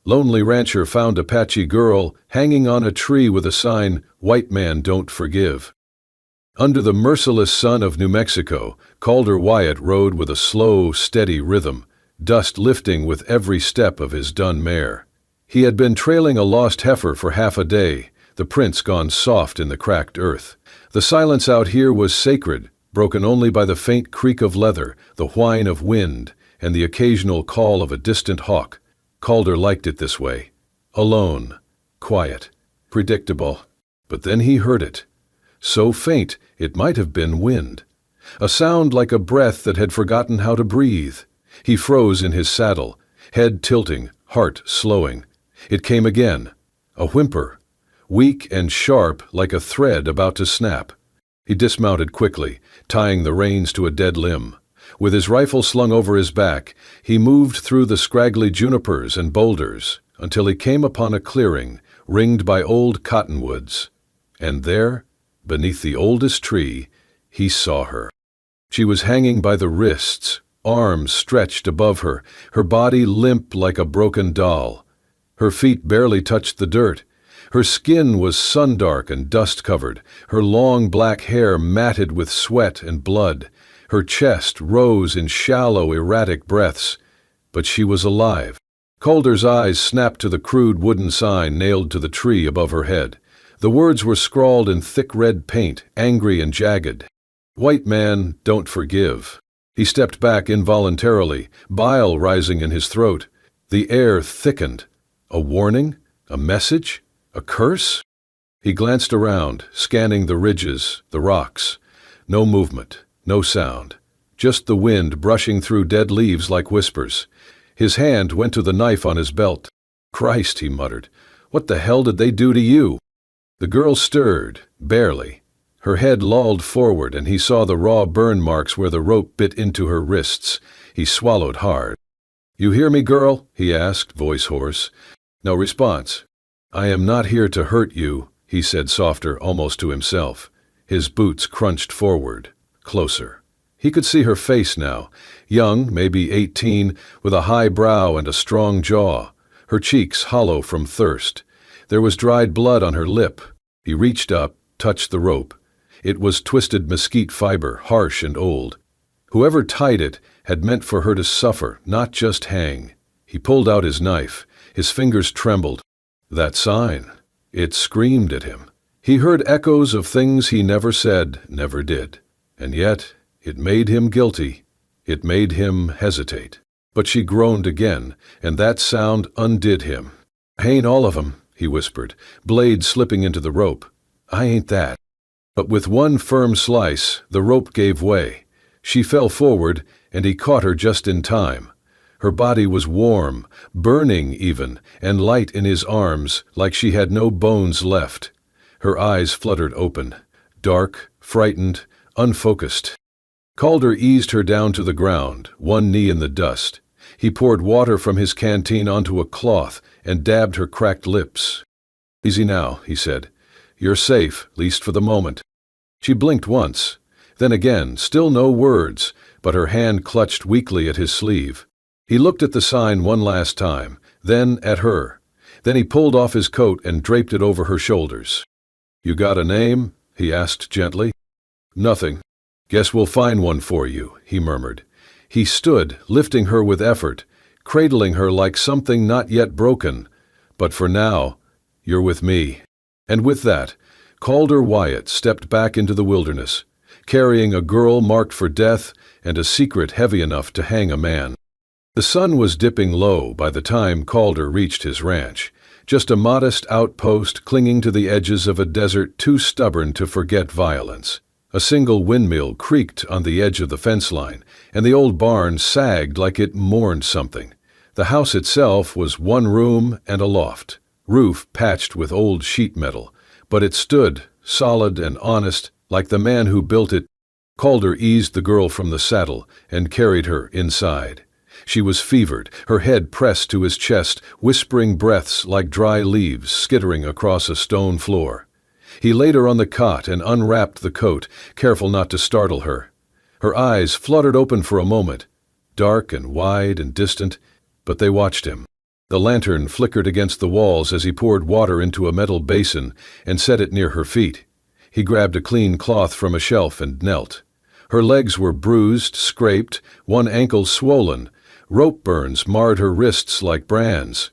Lonely rancher found Apache girl hanging on a tree with a sign, "White man don't forgive." Under the merciless sun of New Mexico, Calder Wyatt rode with a slow, steady rhythm, dust lifting with every step of his dun mare. He had been trailing a lost heifer for half a day, the prints gone soft in the cracked earth. The silence out here was sacred, broken only by the faint creak of leather, the whine of wind, and the occasional call of a distant hawk. Calder liked it this way. Alone, quiet, predictable. But then he heard it. So faint it might have been wind. A sound like a breath that had forgotten how to breathe. He froze in his saddle, head tilting, heart slowing. It came again. A whimper, weak and sharp like a thread about to snap. He dismounted quickly, tying the reins to a dead limb. With his rifle slung over his back, he moved through the scraggly junipers and boulders until he came upon a clearing ringed by old cottonwoods. And there, beneath the oldest tree, he saw her. She was hanging by the wrists, arms stretched above her, her body limp like a broken doll. Her feet barely touched the dirt. Her skin was sun-dark and dust-covered, her long black hair matted with sweat and blood. Her chest rose in shallow, erratic breaths, but she was alive. Calder's eyes snapped to the crude wooden sign nailed to the tree above her head. The words were scrawled in thick red paint, angry and jagged. "White man, don't forgive." He stepped back involuntarily, bile rising in his throat. The air thickened. A warning? A message? A curse? He glanced around, scanning the ridges, the rocks. No movement. No sound, just the wind brushing through dead leaves like whispers. His hand went to the knife on his belt. "Christ," he muttered, "what the hell did they do to you?" The girl stirred, barely. Her head lolled forward and he saw the raw burn marks where the rope bit into her wrists. He swallowed hard. "You hear me, girl?" he asked, voice hoarse. No response. "I am not here to hurt you," he said softer, almost to himself. His boots crunched forward. Closer. He could see her face now, young, maybe 18, with a high brow and a strong jaw, her cheeks hollow from thirst. There was dried blood on her lip. He reached up, touched the rope. It was twisted mesquite fiber, harsh and old. Whoever tied it had meant for her to suffer, not just hang. He pulled out his knife. His fingers trembled. That sign. It screamed at him. He heard echoes of things he never said, never did. And yet, it made him guilty. It made him hesitate. But she groaned again, and that sound undid him. "I ain't all of 'em," he whispered, blade slipping into the rope. "I ain't that." But with one firm slice, the rope gave way. She fell forward, and he caught her just in time. Her body was warm, burning even, and light in his arms, like she had no bones left. Her eyes fluttered open, dark, frightened, unfocused. Calder eased her down to the ground, one knee in the dust. He poured water from his canteen onto a cloth and dabbed her cracked lips. "Easy now," he said. "You're safe, least for the moment." She blinked once. Then again, still no words, but her hand clutched weakly at his sleeve. He looked at the sign one last time, then at her. Then he pulled off his coat and draped it over her shoulders. "You got a name?" he asked gently. "Nothing. Guess we'll find one for you," he murmured. He stood, lifting her with effort, cradling her like something not yet broken. "But for now, you're with me." And with that, Calder Wyatt stepped back into the wilderness, carrying a girl marked for death and a secret heavy enough to hang a man. The sun was dipping low by the time Calder reached his ranch, just a modest outpost clinging to the edges of a desert too stubborn to forget violence. A single windmill creaked on the edge of the fence line, and the old barn sagged like it mourned something. The house itself was one room and a loft, roof patched with old sheet metal, but it stood, solid and honest, like the man who built it. Calder eased the girl from the saddle and carried her inside. She was fevered, her head pressed to his chest, whispering breaths like dry leaves skittering across a stone floor. He laid her on the cot and unwrapped the coat, careful not to startle her. Her eyes fluttered open for a moment, dark and wide and distant, but they watched him. The lantern flickered against the walls as he poured water into a metal basin and set it near her feet. He grabbed a clean cloth from a shelf and knelt. Her legs were bruised, scraped, one ankle swollen. Rope burns marred her wrists like brands.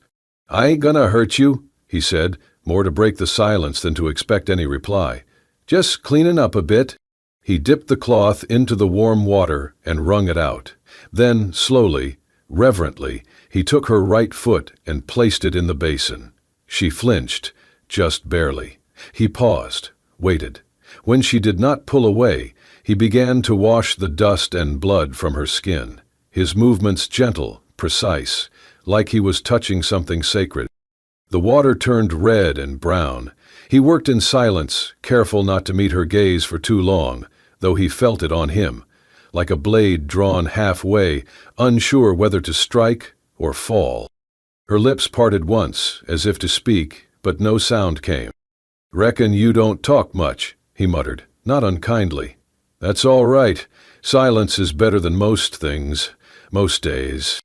"I ain't gonna hurt you," he said, more to break the silence than to expect any reply. "Just cleanin' up a bit." He dipped the cloth into the warm water and wrung it out. Then, slowly, reverently, he took her right foot and placed it in the basin. She flinched, just barely. He paused, waited. When she did not pull away, he began to wash the dust and blood from her skin, his movements gentle, precise, like he was touching something sacred. The water turned red and brown. He worked in silence, careful not to meet her gaze for too long, though he felt it on him, like a blade drawn halfway, unsure whether to strike or fall. Her lips parted once, as if to speak, but no sound came. "Reckon you don't talk much," he muttered, not unkindly. "That's all right. Silence is better than most things, most days."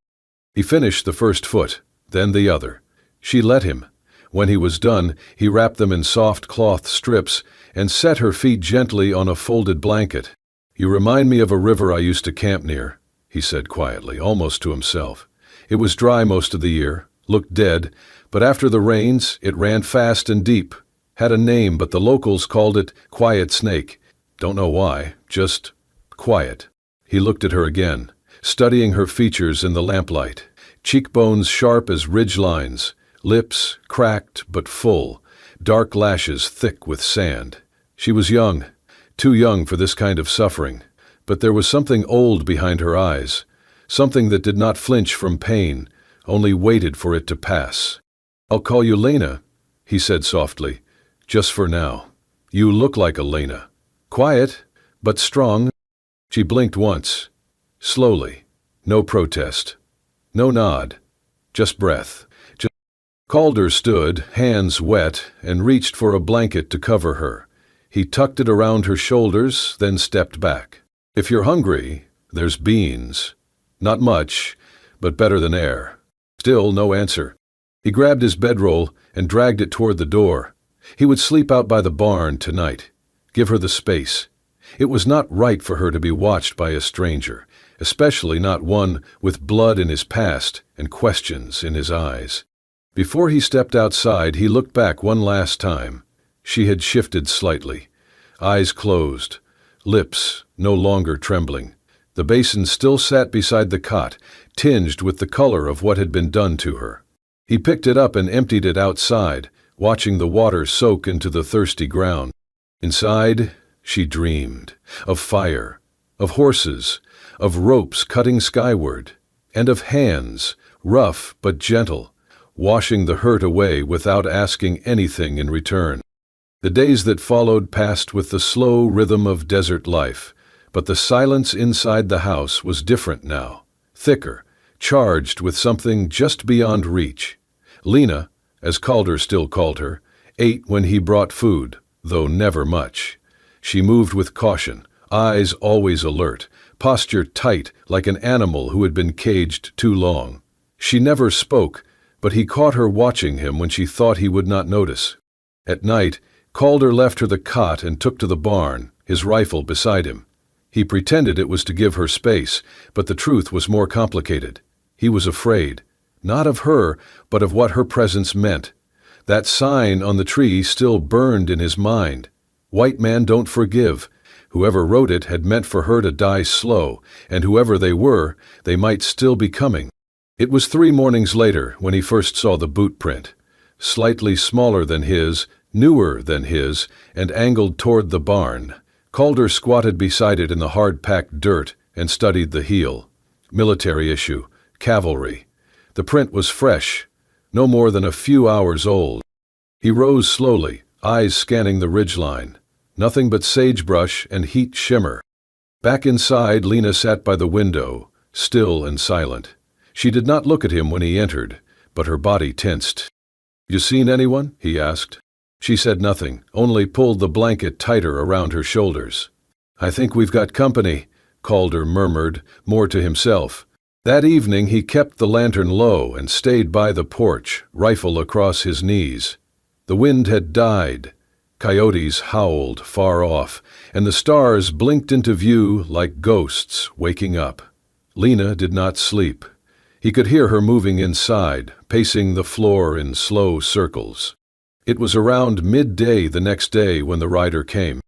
He finished the first foot, then the other. She let him. When he was done, he wrapped them in soft cloth strips and set her feet gently on a folded blanket. "You remind me of a river I used to camp near," he said quietly, almost to himself. It was dry most of the year, looked dead, but after the rains, it ran fast and deep. Had a name, but the locals called it Quiet Snake. Don't know why, just quiet. He looked at her again, studying her features in the lamplight. Cheekbones sharp as ridge lines, lips cracked but full, dark lashes thick with sand. She was young, too young for this kind of suffering, but there was something old behind her eyes, something that did not flinch from pain, only waited for it to pass. "I'll call you Lena," he said softly, "just for now. You look like a Lena. Quiet, but strong." She blinked once, slowly, no protest, no nod, just breath. Calder stood, hands wet, and reached for a blanket to cover her. He tucked it around her shoulders, then stepped back. "If you're hungry, there's beans. Not much, but better than air." Still no answer. He grabbed his bedroll and dragged it toward the door. He would sleep out by the barn tonight. Give her the space. It was not right for her to be watched by a stranger, especially not one with blood in his past and questions in his eyes. Before he stepped outside, he looked back one last time. She had shifted slightly. Eyes closed, lips no longer trembling. The basin still sat beside the cot, tinged with the color of what had been done to her. He picked it up and emptied it outside, watching the water soak into the thirsty ground. Inside, she dreamed of fire, of horses, of ropes cutting skyward, and of hands, rough but gentle, washing the hurt away without asking anything in return. The days that followed passed with the slow rhythm of desert life, but the silence inside the house was different now, thicker, charged with something just beyond reach. Lena, as Calder still called her, ate when he brought food, though never much. She moved with caution, eyes always alert, posture tight like an animal who had been caged too long. She never spoke, but he caught her watching him when she thought he would not notice. At night, Calder left her the cot and took to the barn, his rifle beside him. He pretended it was to give her space, but the truth was more complicated. He was afraid, not of her, but of what her presence meant. That sign on the tree still burned in his mind. "White man don't forgive." Whoever wrote it had meant for her to die slow, and whoever they were, they might still be coming. It was 3 mornings later when he first saw the boot print. Slightly smaller than his, newer than his, and angled toward the barn. Calder squatted beside it in the hard-packed dirt and studied the heel. Military issue, cavalry. The print was fresh, no more than a few hours old. He rose slowly, eyes scanning the ridgeline. Nothing but sagebrush and heat shimmer. Back inside, Lena sat by the window, still and silent. She did not look at him when he entered, but her body tensed. "You seen anyone?" he asked. She said nothing, only pulled the blanket tighter around her shoulders. "I think we've got company," Calder murmured, more to himself. That evening he kept the lantern low and stayed by the porch, rifle across his knees. The wind had died. Coyotes howled far off, and the stars blinked into view like ghosts waking up. Lena did not sleep. He could hear her moving inside, pacing the floor in slow circles. It was around midday the next day when the rider came.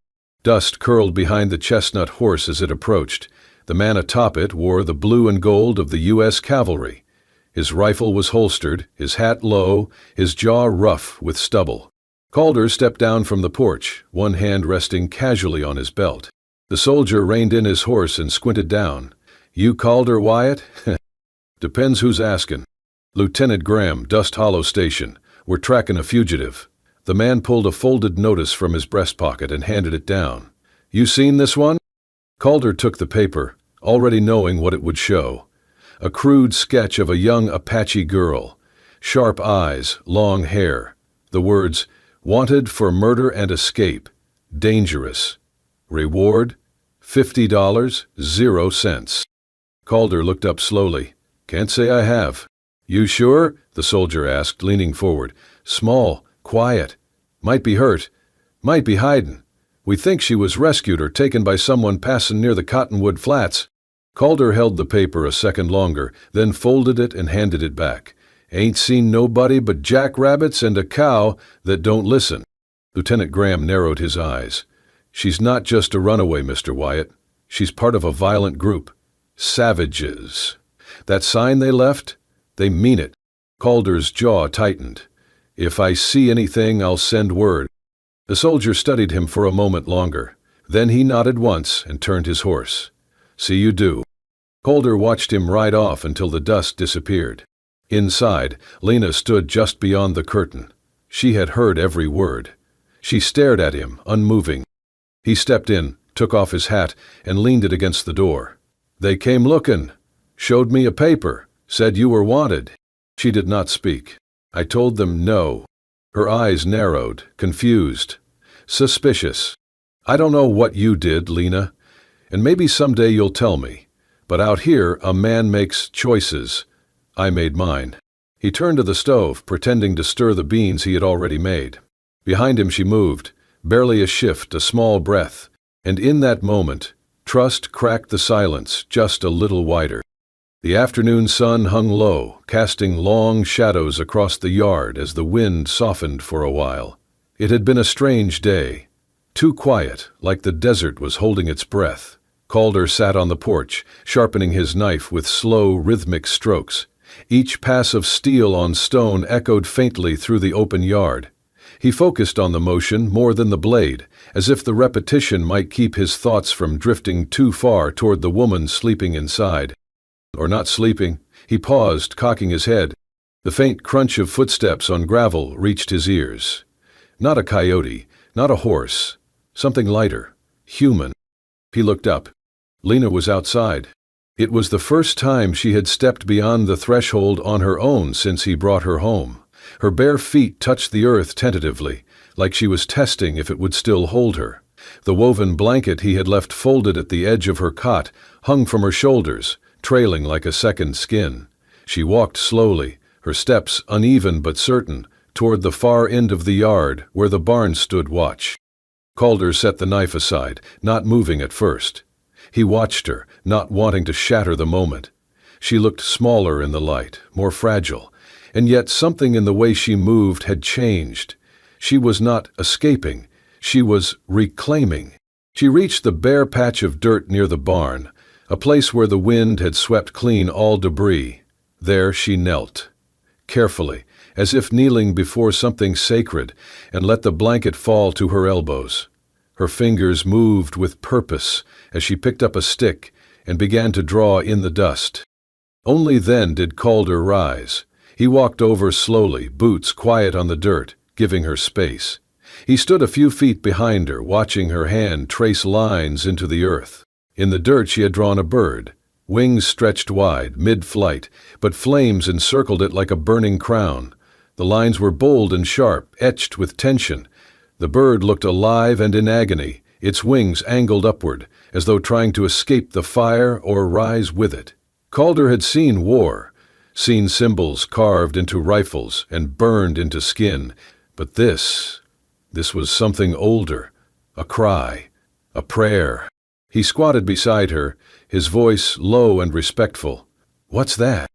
Dust curled behind the chestnut horse as it approached. The man atop it wore the blue and gold of the U.S. Cavalry. His rifle was holstered, his hat low, his jaw rough with stubble. Calder stepped down from the porch, one hand resting casually on his belt. The soldier reined in his horse and squinted down. "You Calder, Wyatt?" "Depends who's askin'." "Lieutenant Graham, Dust Hollow Station. We're tracking a fugitive." The man pulled a folded notice from his breast pocket and handed it down. "You seen this one?" Calder took the paper, already knowing what it would show. A crude sketch of a young Apache girl. Sharp eyes, long hair. The words, "Wanted for murder and escape. Dangerous. Reward, $50, 0 cents." Calder looked up slowly. "Can't say I have." "You sure?" the soldier asked, leaning forward. "Small, quiet. Might be hurt. Might be hidin'. We think she was rescued or taken by someone passin' near the Cottonwood Flats." Calder held the paper a second longer, then folded it and handed it back. "Ain't seen nobody but jackrabbits and a cow that don't listen." Lieutenant Graham narrowed his eyes. "She's not just a runaway, Mr. Wyatt. She's part of a violent group. Savages. That sign they left? They mean it." Calder's jaw tightened. "If I see anything, I'll send word." The soldier studied him for a moment longer. Then he nodded once and turned his horse. "See you do." Calder watched him ride off until the dust disappeared. Inside, Lena stood just beyond the curtain. She had heard every word. She stared at him, unmoving. He stepped in, took off his hat, and leaned it against the door. "They came looking. Showed me a paper. Said you were wanted." She did not speak. "I told them no." Her eyes narrowed, confused, suspicious. "I don't know what you did, Lena, and maybe someday you'll tell me. But out here, a man makes choices. I made mine." He turned to the stove, pretending to stir the beans he had already made. Behind him she moved, barely a shift, a small breath, and in that moment, trust cracked the silence just a little wider. The afternoon sun hung low, casting long shadows across the yard as the wind softened for a while. It had been a strange day. Too quiet, like the desert was holding its breath. Calder sat on the porch, sharpening his knife with slow, rhythmic strokes. Each pass of steel on stone echoed faintly through the open yard. He focused on the motion more than the blade, as if the repetition might keep his thoughts from drifting too far toward the woman sleeping inside. Or not sleeping. He paused, cocking his head. The faint crunch of footsteps on gravel reached his ears. Not a coyote, not a horse. Something lighter, human. He looked up. Lena was outside. It was the first time she had stepped beyond the threshold on her own since he brought her home. Her bare feet touched the earth tentatively, like she was testing if it would still hold her. The woven blanket he had left folded at the edge of her cot hung from her shoulders, trailing like a second skin. She walked slowly, her steps uneven but certain, toward the far end of the yard where the barn stood watch. Calder set the knife aside, not moving at first. He watched her, not wanting to shatter the moment. She looked smaller in the light, more fragile, and yet something in the way she moved had changed. She was not escaping, she was reclaiming. She reached the bare patch of dirt near the barn, a place where the wind had swept clean all debris. There she knelt, carefully, as if kneeling before something sacred, and let the blanket fall to her elbows. Her fingers moved with purpose as she picked up a stick and began to draw in the dust. Only then did Calder rise. He walked over slowly, boots quiet on the dirt, giving her space. He stood a few feet behind her, watching her hand trace lines into the earth. In the dirt she had drawn a bird, wings stretched wide, mid-flight, but flames encircled it like a burning crown. The lines were bold and sharp, etched with tension. The bird looked alive and in agony, its wings angled upward, as though trying to escape the fire or rise with it. Calder had seen war, seen symbols carved into rifles and burned into skin, but this was something older, a cry, a prayer. He squatted beside her, his voice low and respectful. "What's that?"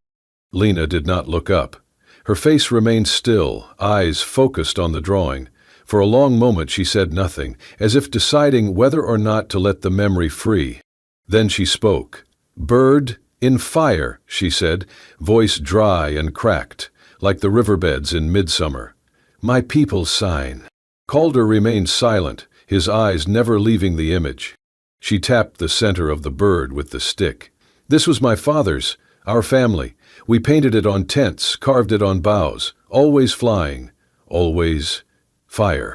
Lena did not look up. Her face remained still, eyes focused on the drawing. For a long moment she said nothing, as if deciding whether or not to let the memory free. Then she spoke. "Bird in fire," she said, voice dry and cracked, like the riverbeds in midsummer. "My people's sign." Calder remained silent, his eyes never leaving the image. She tapped the center of the bird with the stick. "This was my father's, our family. We painted it on tents, carved it on boughs, always flying, always fire."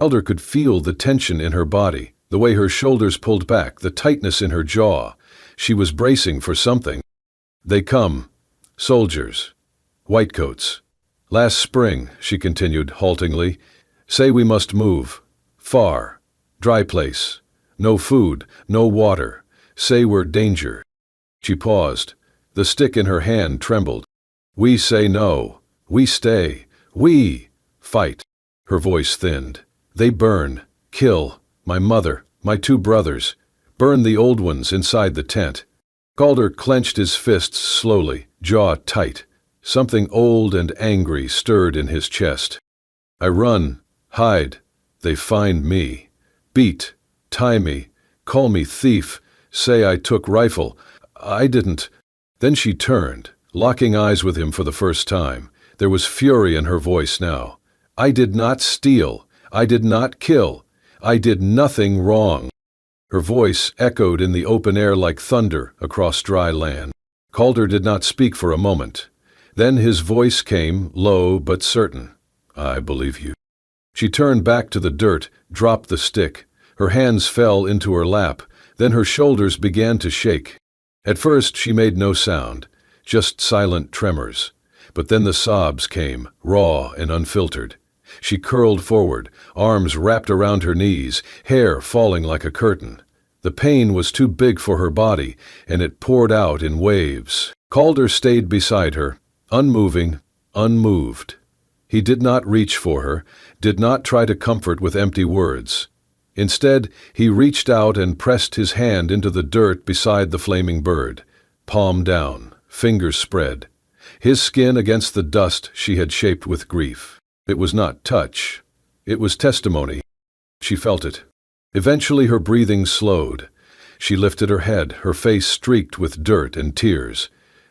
Calder could feel the tension in her body, the way her shoulders pulled back, the tightness in her jaw. She was bracing for something. "They come. Soldiers. Whitecoats. Last spring," she continued haltingly, "say we must move. Far. Dry place. No food, no water. Say we're danger." She paused. The stick in her hand trembled. "We say no. We stay. We fight." Her voice thinned. "They burn, kill, my mother, my 2 brothers. Burn the old ones inside the tent." Calder clenched his fists slowly, jaw tight. Something old and angry stirred in his chest. "I run, hide. They find me. Beat, tie me, call me thief, say I took rifle. I didn't." Then she turned, locking eyes with him for the first time. There was fury in her voice now. "I did not steal. I did not kill. I did nothing wrong." Her voice echoed in the open air like thunder across dry land. Calder did not speak for a moment. Then his voice came, low but certain. "I believe you." She turned back to the dirt, dropped the stick. Her hands fell into her lap, then her shoulders began to shake. At first she made no sound, just silent tremors. But then the sobs came, raw and unfiltered. She curled forward, arms wrapped around her knees, hair falling like a curtain. The pain was too big for her body, and it poured out in waves. Calder stayed beside her, unmoving, unmoved. He did not reach for her, did not try to comfort with empty words. Instead, he reached out and pressed his hand into the dirt beside the flaming bird, palm down, fingers spread. His skin against the dust she had shaped with grief. It was not touch. It was testimony. She felt it. Eventually her breathing slowed. She lifted her head, her face streaked with dirt and tears.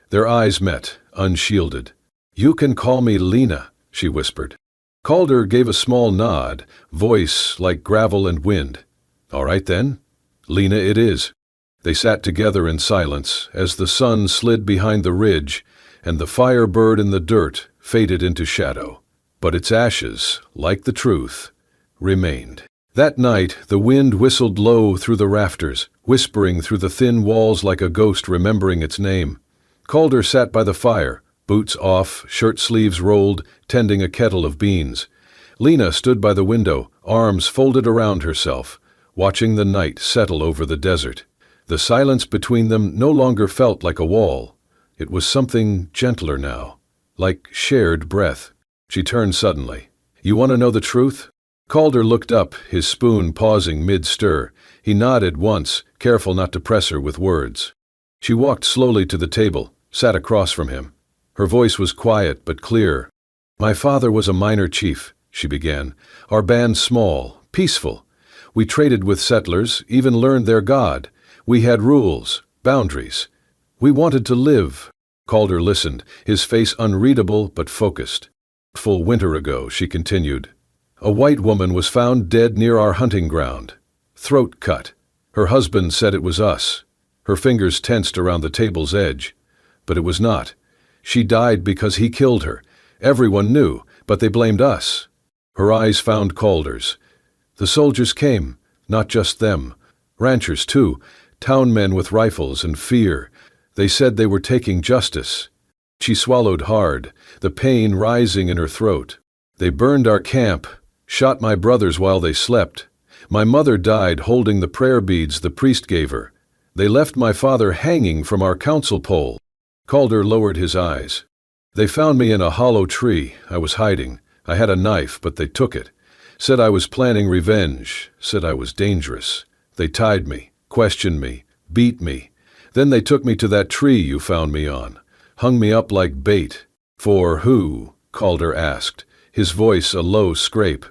Their eyes met, unshielded. "You can call me Lena," she whispered. Calder gave a small nod, voice like gravel and wind. "All right then. Lena it is." They sat together in silence as the sun slid behind the ridge and the fire bird in the dirt faded into shadow. But its ashes, like the truth, remained. That night the wind whistled low through the rafters, whispering through the thin walls like a ghost remembering its name. Calder sat by the fire, boots off, shirt sleeves rolled, tending a kettle of beans. Lena stood by the window, arms folded around herself, watching the night settle over the desert. The silence between them no longer felt like a wall. It was something gentler now, like shared breath. She turned suddenly. "You want to know the truth?" Calder looked up, his spoon pausing mid-stir. He nodded once, careful not to press her with words. She walked slowly to the table, sat across from him. Her voice was quiet but clear. "My father was a miner chief," she began. "Our band small, peaceful. We traded with settlers, even learned their god. We had rules, boundaries. We wanted to live." Calder listened, his face unreadable but focused. "Full winter ago," she continued, "a white woman was found dead near our hunting ground. Throat cut. Her husband said it was us." Her fingers tensed around the table's edge. "But it was not. She died because he killed her. Everyone knew, but they blamed us." Her eyes found Calder's. "The soldiers came, not just them. Ranchers, too, town men with rifles and fear. They said they were taking justice." She swallowed hard, the pain rising in her throat. "They burned our camp, shot my brothers while they slept. My mother died holding the prayer beads the priest gave her. They left my father hanging from our council pole. Calder lowered his eyes. They found me in a hollow tree. I was hiding. I had a knife, but they took it. Said I was planning revenge. Said I was dangerous. They tied me, questioned me, beat me. Then they took me to that tree you found me on. Hung me up like bait. For who? Calder asked, his voice a low scrape.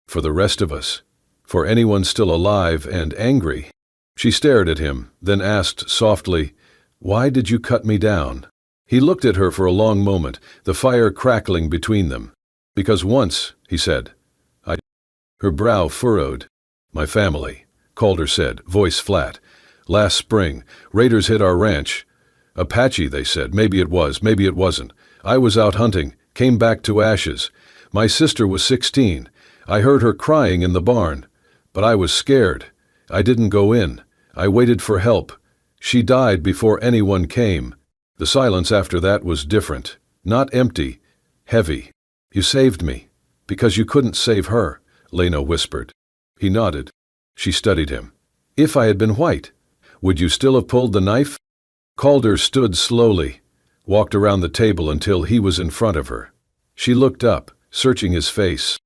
For the rest of us. For anyone still alive and angry. She stared at him, then asked softly, "Why did you cut me down?" He looked at her for a long moment, the fire crackling between them. "Because once," he said. Her brow furrowed. "My family," Calder said, voice flat. "Last spring, raiders hit our ranch. Apache, they said. Maybe it was, maybe it wasn't. I was out hunting, came back to ashes. My sister was 16. I heard her crying in the barn. But I was scared. I didn't go in. I waited for help. She died before anyone came. The silence after that was different. Not empty. Heavy. You saved me. Because you couldn't save her," Lena whispered. He nodded. She studied him. "If I had been white, would you still have pulled the knife?" Calder stood slowly, walked around the table until he was in front of her. She looked up, searching his face.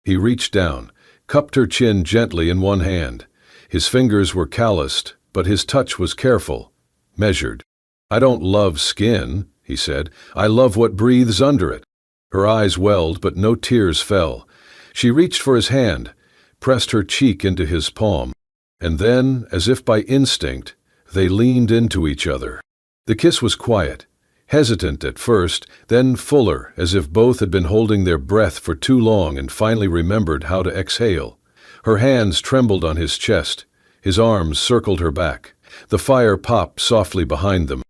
He reached down, cupped her chin gently in one hand. His fingers were calloused, but his touch was careful, measured. "I don't love skin," he said. "I love what breathes under it." Her eyes welled, but no tears fell. She reached for his hand, pressed her cheek into his palm. And then, as if by instinct, they leaned into each other. The kiss was quiet, hesitant at first, then fuller, as if both had been holding their breath for too long and finally remembered how to exhale. Her hands trembled on his chest. His arms circled her back. The fire popped softly behind them.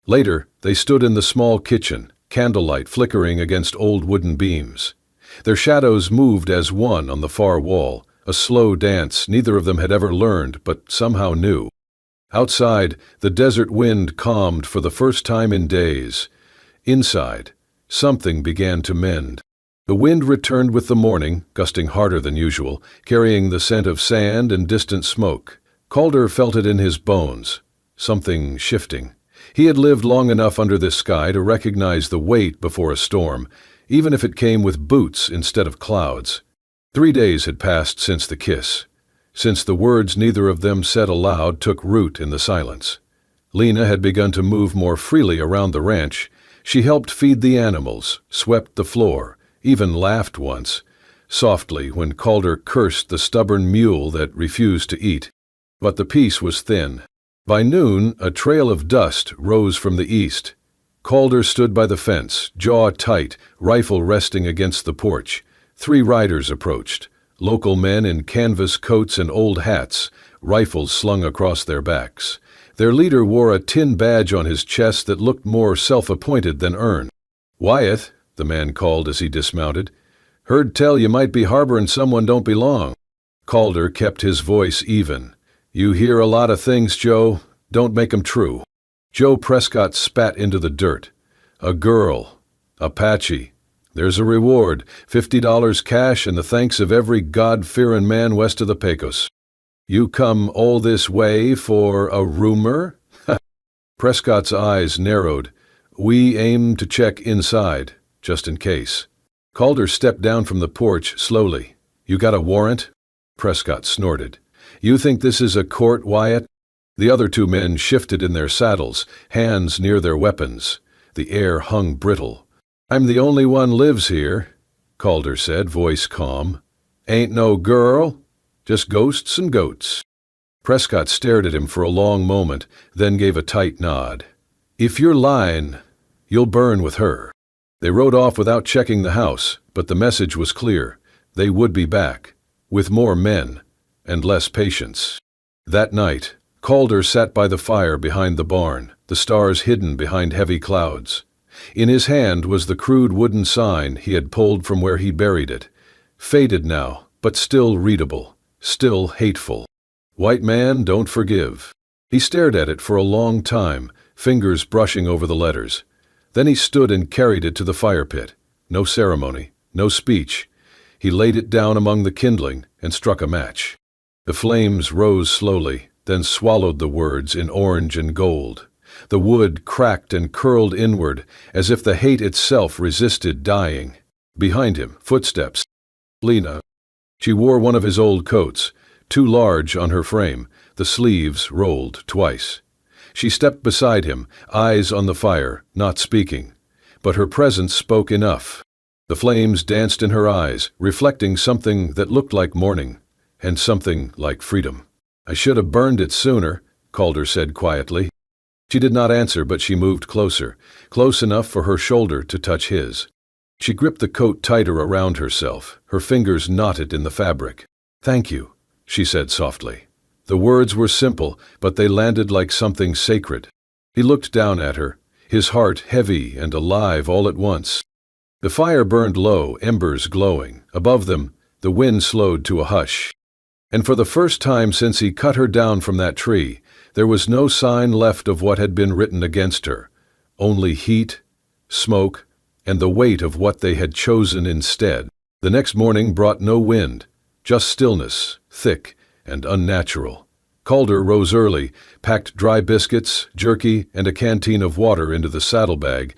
Later, they stood in the small kitchen, candlelight flickering against old wooden beams. Their shadows moved as one on the far wall, a slow dance neither of them had ever learned but somehow knew. Outside, the desert wind calmed for the first time in days. Inside, something began to mend. The wind returned with the morning, gusting harder than usual, carrying the scent of sand and distant smoke. Calder felt it in his bones, something shifting. He had lived long enough under this sky to recognize the weight before a storm, even if it came with boots instead of clouds. 3 days had passed since the kiss, since the words neither of them said aloud took root in the silence. Lena had begun to move more freely around the ranch. She helped feed the animals, swept the floor, even laughed once, softly when Calder cursed the stubborn mule that refused to eat. But the peace was thin. By noon, a trail of dust rose from the east. Calder stood by the fence, jaw tight, rifle resting against the porch. 3 riders approached, local men in canvas coats and old hats, rifles slung across their backs. Their leader wore a tin badge on his chest that looked more self-appointed than earned. "Wyatt," the man called as he dismounted. "Heard tell you might be harboring someone don't belong." Calder kept his voice even. "You hear a lot of things, Joe. Don't make 'em true." Joe Prescott spat into the dirt. "A girl. Apache. There's a reward, $50 cash and the thanks of every God-fearing man west of the Pecos." "You come all this way for a rumor?" Prescott's eyes narrowed. "We aim to check inside, just in case." Calder stepped down from the porch slowly. "You got a warrant?" Prescott snorted. "You think this is a court, Wyatt?" The other 2 men shifted in their saddles, hands near their weapons. The air hung brittle. "I'm the only one lives here," Calder said, voice calm. "Ain't no girl, just ghosts and goats." Prescott stared at him for a long moment, then gave a tight nod. "If you're lying, you'll burn with her." They rode off without checking the house, but the message was clear. They would be back, with more men, and less patience. That night, Calder sat by the fire behind the barn, the stars hidden behind heavy clouds. In his hand was the crude wooden sign he had pulled from where he buried it, faded now, but still readable, still hateful. "White man, don't forgive." He stared at it for a long time, fingers brushing over the letters. Then he stood and carried it to the fire pit. No ceremony, no speech. He laid it down among the kindling and struck a match. The flames rose slowly, then swallowed the words in orange and gold. The wood cracked and curled inward, as if the hate itself resisted dying. Behind him, footsteps. Lena. She wore one of his old coats, too large on her frame, the sleeves rolled twice. She stepped beside him, eyes on the fire, not speaking. But her presence spoke enough. The flames danced in her eyes, reflecting something that looked like morning, and something like freedom. "I should have burned it sooner," Calder said quietly. She did not answer, but she moved closer, close enough for her shoulder to touch his. She gripped the coat tighter around herself, her fingers knotted in the fabric. "Thank you," she said softly. The words were simple, but they landed like something sacred. He looked down at her, his heart heavy and alive all at once. The fire burned low, embers glowing. Above them, the wind slowed to a hush. And for the first time since he cut her down from that tree, there was no sign left of what had been written against her. Only heat, smoke, and the weight of what they had chosen instead. The next morning brought no wind, just stillness, thick and unnatural. Calder rose early, packed dry biscuits, jerky, and a canteen of water into the saddlebag.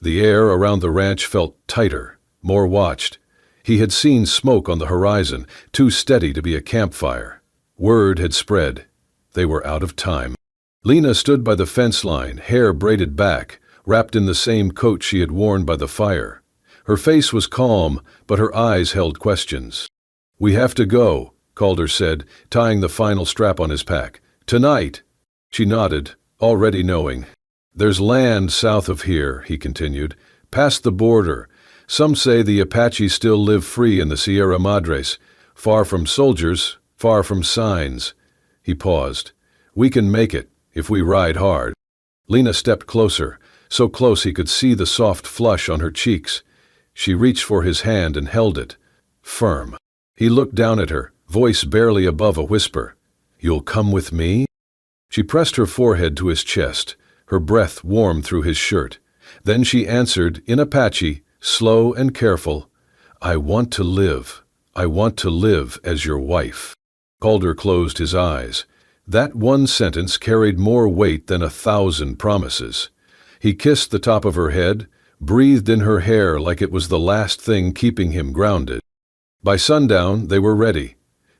The air around the ranch felt tighter, more watched. He had seen smoke on the horizon, too steady to be a campfire. Word had spread. They were out of time. Lena stood by the fence line, hair braided back, wrapped in the same coat she had worn by the fire. Her face was calm, but her eyes held questions. "We have to go," Calder said, tying the final strap on his pack. "Tonight." She nodded, already knowing. "There's land south of here," he continued, "past the border. Some say the Apache still live free in the Sierra Madres, far from soldiers, far from signs." He paused. "We can make it, if we ride hard." Lena stepped closer, so close he could see the soft flush on her cheeks. She reached for his hand and held it, firm. He looked down at her, voice barely above a whisper. "You'll come with me?" She pressed her forehead to his chest, her breath warm through his shirt. Then she answered, in Apache, slow and careful, "I want to live. I want to live as your wife." Calder closed his eyes. That one sentence carried more weight than 1,000 promises. He kissed the top of her head, breathed in her hair like it was the last thing keeping him grounded. By sundown, they were ready.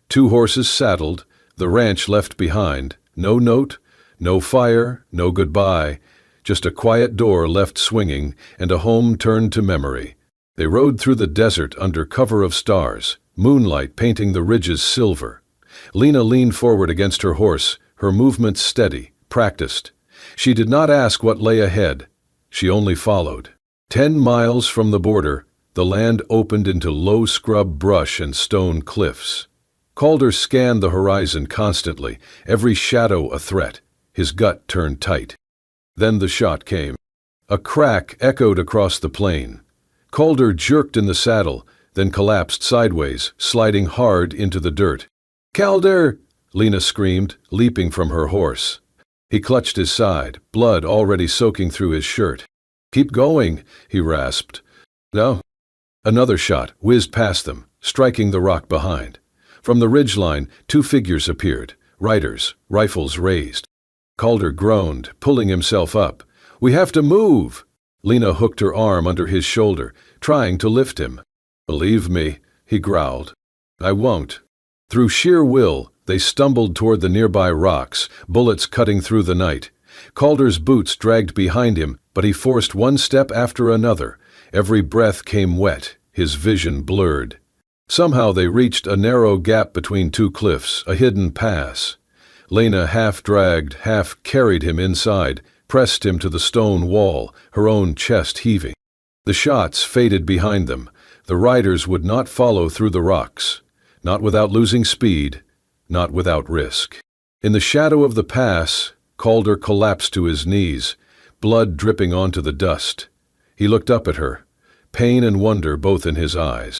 2 horses saddled, the ranch left behind, no note, no fire, no goodbye, just a quiet door left swinging and a home turned to memory. They rode through the desert under cover of stars, moonlight painting the ridges silver. Lena leaned forward against her horse, her movements steady, practiced. She did not ask what lay ahead. She only followed. 10 miles from the border, the land opened into low scrub brush and stone cliffs. Calder scanned the horizon constantly, every shadow a threat. His gut turned tight. Then the shot came. A crack echoed across the plain. Calder jerked in the saddle, then collapsed sideways, sliding hard into the dirt. "Calder!" Lena screamed, leaping from her horse. He clutched his side, blood already soaking through his shirt. "Keep going," he rasped. "No." Another shot whizzed past them, striking the rock behind. From the ridgeline, 2 figures appeared, riders, rifles raised. Calder groaned, pulling himself up. "We have to move!" Lena hooked her arm under his shoulder, trying to lift him. "Believe me," he growled. "I won't." Through sheer will, they stumbled toward the nearby rocks, bullets cutting through the night. Calder's boots dragged behind him, but he forced one step after another. Every breath came wet, his vision blurred. Somehow they reached a narrow gap between 2 cliffs, a hidden pass. Lena half dragged, half carried him inside, pressed him to the stone wall, her own chest heaving. The shots faded behind them. The riders would not follow through the rocks. Not without losing speed, not without risk. In the shadow of the pass, Calder collapsed to his knees, blood dripping onto the dust. He looked up at her, pain and wonder both in his eyes.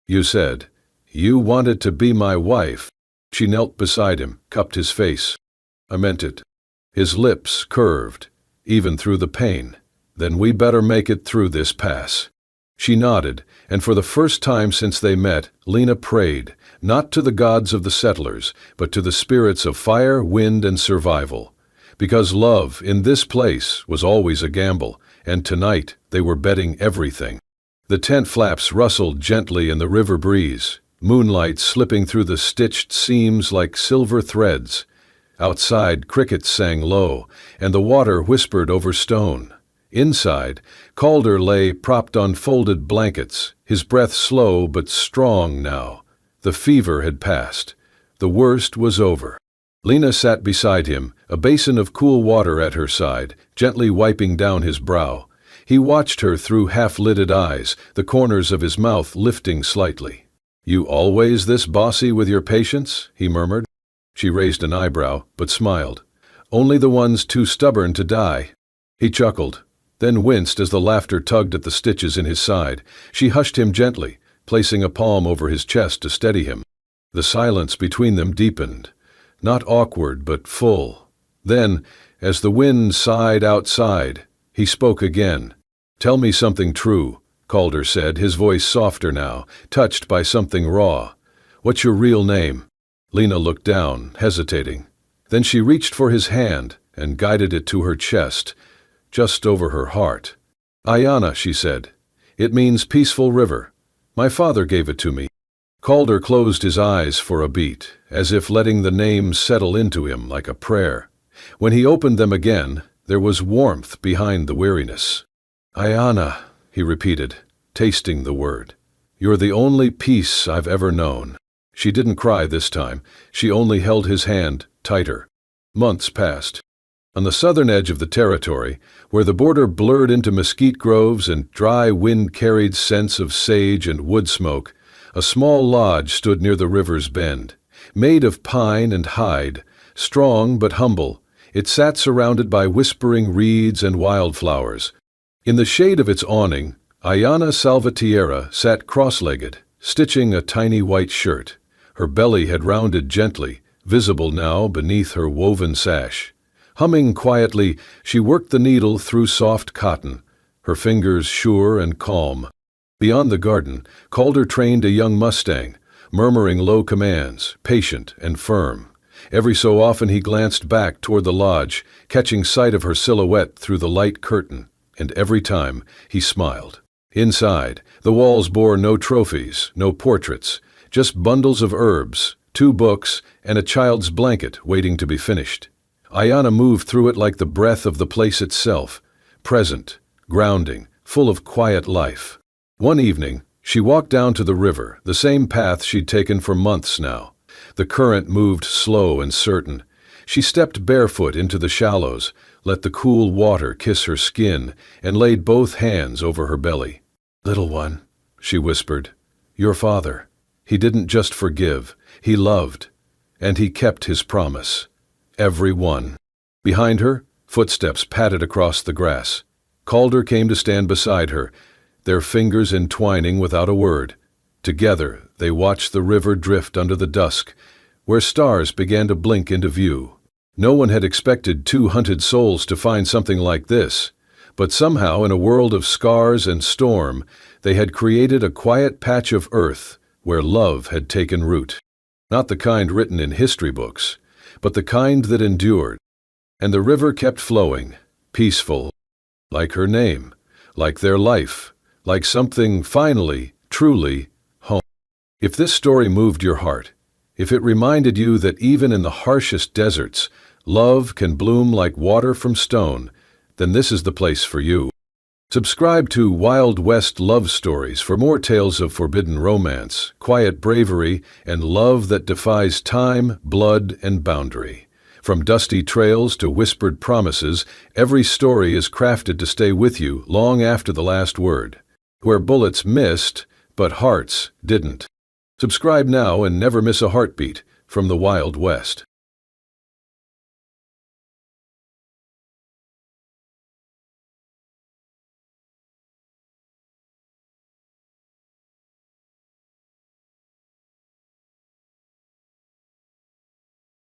"You said, you wanted to be my wife." She knelt beside him, cupped his face. "I meant it." His lips curved, even through the pain. "Then we better make it through this pass." She nodded, and for the first time since they met, Lena prayed, not to the gods of the settlers, but to the spirits of fire, wind, and survival. Because love, in this place, was always a gamble, and tonight they were betting everything. The tent flaps rustled gently in the river breeze, moonlight slipping through the stitched seams like silver threads. Outside, crickets sang low, and the water whispered over stone. Inside, Calder lay propped on folded blankets, his breath slow but strong now. The fever had passed. The worst was over. Lena sat beside him, a basin of cool water at her side, gently wiping down his brow. He watched her through half-lidded eyes, the corners of his mouth lifting slightly. "You always this bossy with your patients?" he murmured. She raised an eyebrow, but smiled. "Only the ones too stubborn to die." He chuckled, then winced as the laughter tugged at the stitches in his side. She hushed him gently, placing a palm over his chest to steady him. The silence between them deepened, not awkward but full. Then, as the wind sighed outside, he spoke again. "Tell me something true," Calder said, his voice softer now, touched by something raw. "What's your real name?" Lena looked down, hesitating. Then she reached for his hand and guided it to her chest, just over her heart. "Ayana," she said. "It means peaceful river. My father gave it to me." Calder closed his eyes for a beat, as if letting the name settle into him like a prayer. When he opened them again, there was warmth behind the weariness. "Ayana," he repeated, tasting the word. "You're the only peace I've ever known." She didn't cry this time. She only held his hand tighter. Months passed. On the southern edge of the territory, where the border blurred into mesquite groves and dry wind-carried scents of sage and wood smoke, a small lodge stood near the river's bend. Made of pine and hide, strong but humble, it sat surrounded by whispering reeds and wildflowers. In the shade of its awning, Ayana Salvatierra sat cross-legged, stitching a tiny white shirt. Her belly had rounded gently, visible now beneath her woven sash. Humming quietly, she worked the needle through soft cotton, her fingers sure and calm. Beyond the garden, Calder trained a young mustang, murmuring low commands, patient and firm. Every so often he glanced back toward the lodge, catching sight of her silhouette through the light curtain, and every time he smiled. Inside, the walls bore no trophies, no portraits, just bundles of herbs, 2 books, and a child's blanket waiting to be finished. Ayana moved through it like the breath of the place itself, present, grounding, full of quiet life. One evening, she walked down to the river, the same path she'd taken for months now. The current moved slow and certain. She stepped barefoot into the shallows, let the cool water kiss her skin, and laid both hands over her belly. "Little one," she whispered, "your father. He didn't just forgive, he loved, and he kept his promise. Every one." Behind her, footsteps padded across the grass. Calder came to stand beside her, their fingers entwining without a word. Together, they watched the river drift under the dusk, where stars began to blink into view. No one had expected 2 hunted souls to find something like this, but somehow in a world of scars and storm, they had created a quiet patch of earth where love had taken root. Not the kind written in history books, but the kind that endured. And the river kept flowing, peaceful, like her name, like their life, like something finally, truly, home. If this story moved your heart, if it reminded you that even in the harshest deserts, love can bloom like water from stone, then this is the place for you. Subscribe to Wild West Love Stories for more tales of forbidden romance, quiet bravery, and love that defies time, blood, and boundary. From dusty trails to whispered promises, every story is crafted to stay with you long after the last word. Where bullets missed, but hearts didn't. Subscribe now and never miss a heartbeat from the Wild West.